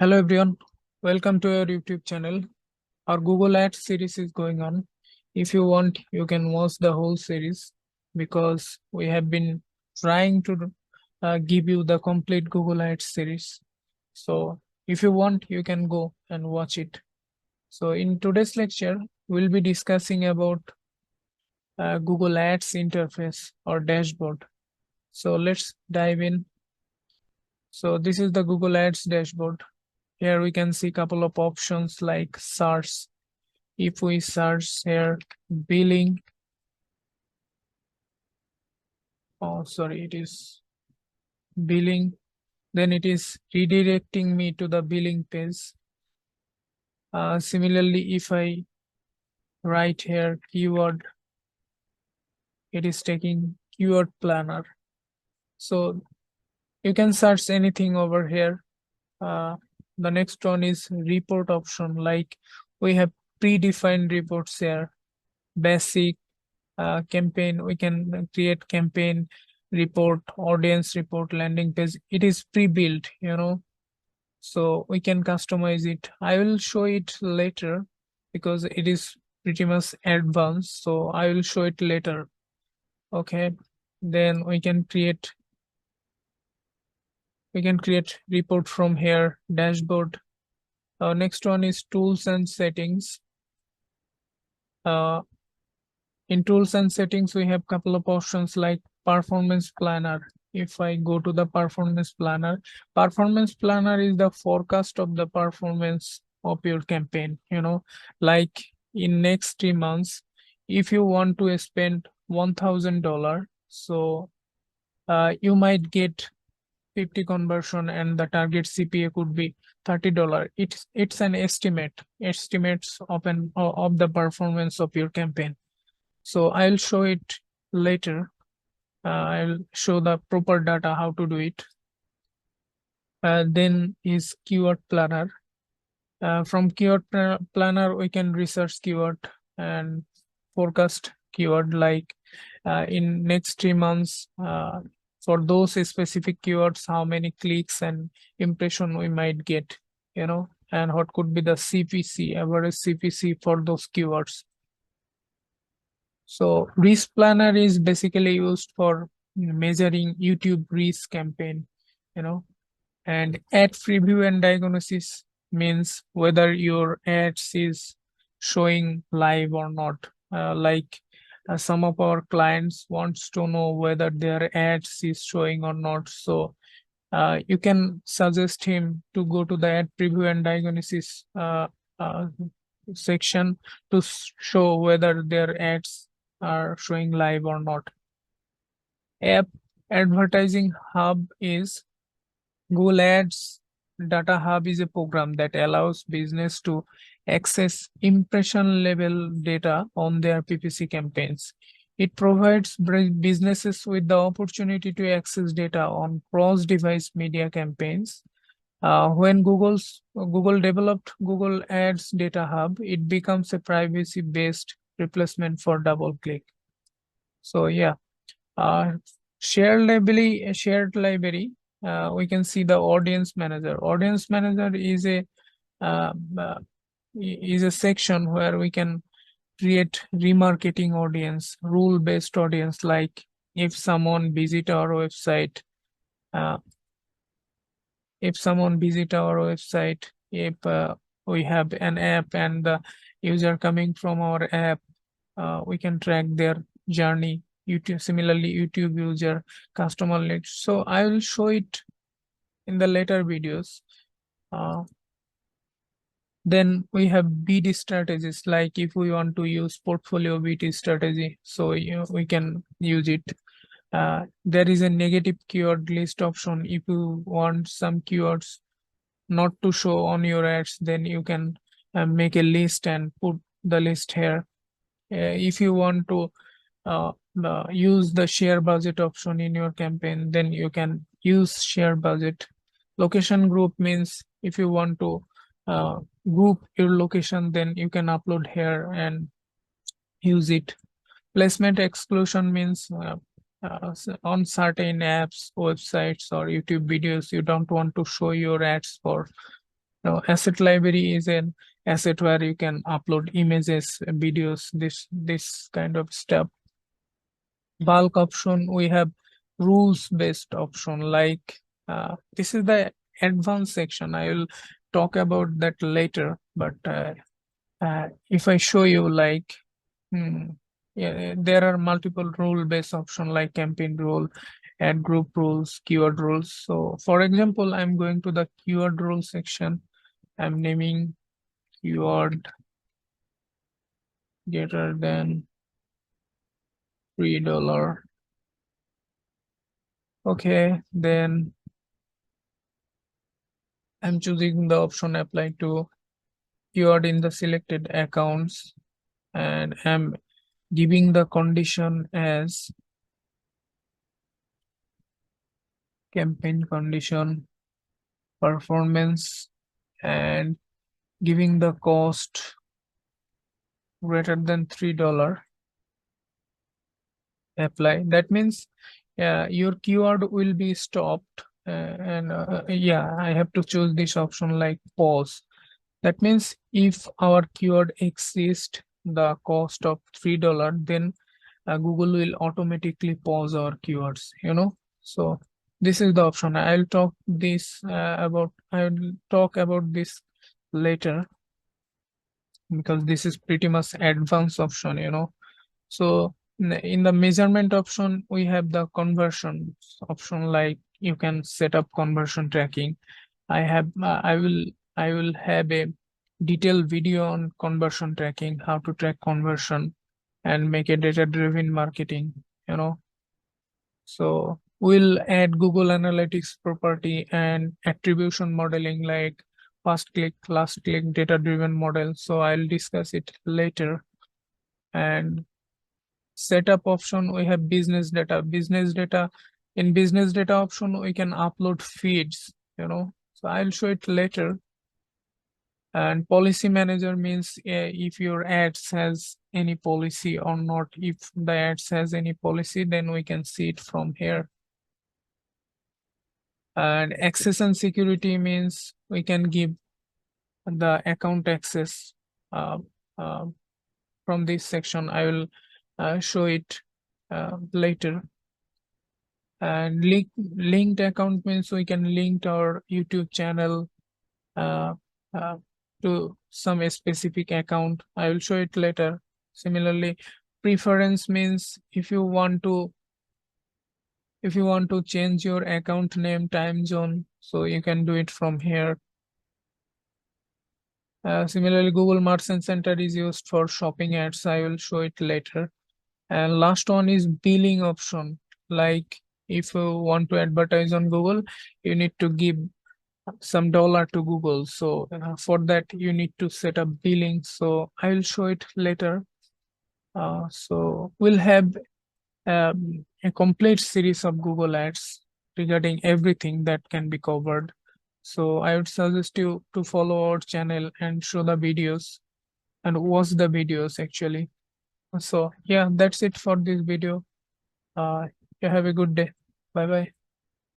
Hello everyone, welcome to your YouTube channel. Our Google Ads series is going on. If you want, you can watch the whole series because we have been trying to give you the complete Google Ads series. So if you want, you can go and watch it. So in today's lecture, we'll be discussing about Google Ads interface or dashboard. So let's dive in. So this is the Google Ads dashboard. Here we can see a couple of options like search. If we search here billing, it is billing, then it is redirecting me to the billing page. Similarly, if I write here keyword, it is taking keyword planner. So you can search anything over here. The next one is report option, like we have predefined reports here, basic, campaign. We can create campaign report, audience report, landing page. It is pre-built, so we can customize it. I will show it later because it is pretty much advanced, so I will show it later. Okay, then we can create report from here, dashboard. Next one is tools and settings. In tools and settings, we have couple of options like performance planner. If I go to the performance planner is the forecast of the performance of your campaign. Like in next 3 months, if you want to spend $1,000, so you might get 50 conversion and the target CPA could be $30. It's an estimates of the performance of your campaign. So I'll show it later. I'll show the proper data how to do it. Then is keyword planner. From keyword planner, we can research keyword and forecast keyword, like in next 3 months, for those specific keywords, how many clicks and impression we might get, and what could be the CPC, average CPC for those keywords. So risk planner is basically used for measuring YouTube reach campaign, and ad preview and diagnosis means whether your ads is showing live or not. Like some of our clients wants to know whether their ads is showing or not. So you can suggest him to go to the ad preview and diagnosis uh, section to show whether their ads are showing live or not. App advertising hub is Google Ads Data Hub is a program that allows business to access impression level data on their PPC campaigns. It provides businesses with the opportunity to access data on cross-device media campaigns. When Google developed Google Ads Data Hub, it becomes a privacy-based replacement for DoubleClick. So yeah, uh, shared library. We can see the audience manager. Audience manager uh, uh, is a section where we can create remarketing audience, rule-based audience, like if someone visit our website, uh, if we have an app and the user coming from our app, we can track their journey. Similarly, YouTube user, customer lead. So I will show it in the later videos. Then we have BD strategies, like if we want to use portfolio BD strategy, so we can use it. There is a negative keyword list option. If you want some keywords not to show on your ads, then you can make a list and put the list here. If you want to use the share budget option in your campaign, then you can use share budget. Location group means if you want to group your location, then you can upload here and use it. Placement exclusion means on certain apps, websites, or YouTube videos, you don't want to show your ads for Now, asset library is an asset where you can upload images, videos, this kind of stuff. Bulk option, we have rules based option, like this is the advanced section. I will talk about that later, but if I show you, like, yeah, there are multiple rule based option like campaign rule, ad group rules, keyword rules. So for example, I'm going to the keyword rule section. I'm naming keyword greater than $3. Okay, then I'm choosing the option apply to keyword in the selected accounts, and I'm giving the condition as campaign condition performance, and giving the cost greater than $3. Apply. That means your keyword will be stopped, and yeah, I have to choose this option like pause. That means if our keyword exceeds the cost of $3, then Google will automatically pause our keywords. So this is the option. I will talk about this later, because this is pretty much advanced option. So in the measurement option, we have the conversion option, like you can set up conversion tracking. I will have a detailed video on conversion tracking, how to track conversion and make a data-driven marketing. So we'll add Google Analytics property and attribution modeling, like first click, last click, data-driven model. So I'll discuss it later. And setup option, we have business data. In business data option, we can upload feeds. So I'll show it later. And policy manager means if your ads has any policy or not. If the ads has any policy, then we can see it from here. And access and security means we can give the account access uh, uh, from this section. I will show it later. And linked account means we can link our YouTube channel uh, uh, to some specific account. I will show it later. Similarly, preference means if you want to change your account name, time zone, so you can do it from here. Similarly, Google Merchant Center is used for shopping ads. I will show it later. And last one is billing option. Like if you want to advertise on Google, you need to give some dollar to Google. So for that, you need to set up billing. So I will show it later. So we'll have a complete series of Google ads regarding everything that can be covered. So I would suggest you to follow our channel and show the videos and watch the videos actually. So yeah, that's it for this video. You have a good day. Bye bye.